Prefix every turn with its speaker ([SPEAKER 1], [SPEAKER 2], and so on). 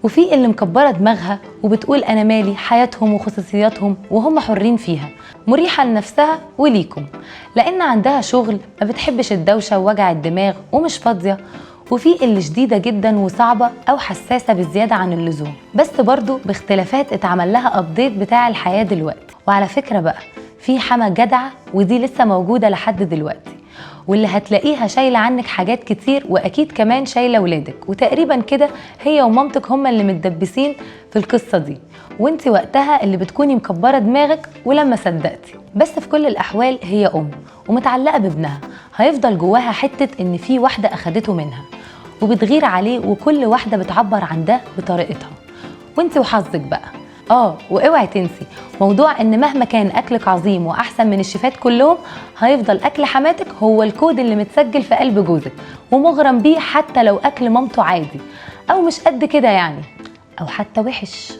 [SPEAKER 1] وفي اللي مكبرة دماغها وبتقول أنا مالي، حياتهم وخصوصياتهم وهم حرين فيها، مريحة لنفسها وليكم، لأن عندها شغل، ما بتحبش الدوشة ووجع الدماغ ومش فاضية. وفي اللي شديدة جدا وصعبة أو حساسة بزيادة عن اللزوم، بس برضو باختلافات اتعمل لها أبديت بتاع الحياة دلوقتي. وعلى فكرة بقى، في حما جدعة ودي لسه موجودة لحد دلوقتي، واللي هتلاقيها شايلة عنك حاجات كتير، وأكيد كمان شايلة ولادك، وتقريبا كده هي ومامتك هما اللي متدبسين في القصة دي، وانتي وقتها اللي بتكوني مكبرة دماغك. ولما صدقتي، بس في كل الأحوال هي أم ومتعلقة بابنها، هيفضل جواها حتة إن في واحدة أخدته منها وبتغير عليه، وكل واحدة بتعبر عن ده بطريقتها، وانتي وحظك بقى. واوعي تنسي موضوع ان مهما كان اكلك عظيم واحسن من الشيفات كلهم، هيفضل اكل حماتك هو الكود اللي متسجل في قلب جوزك ومغرم بيه، حتى لو اكل مامته عادي او مش قد كده يعني، او حتى وحش.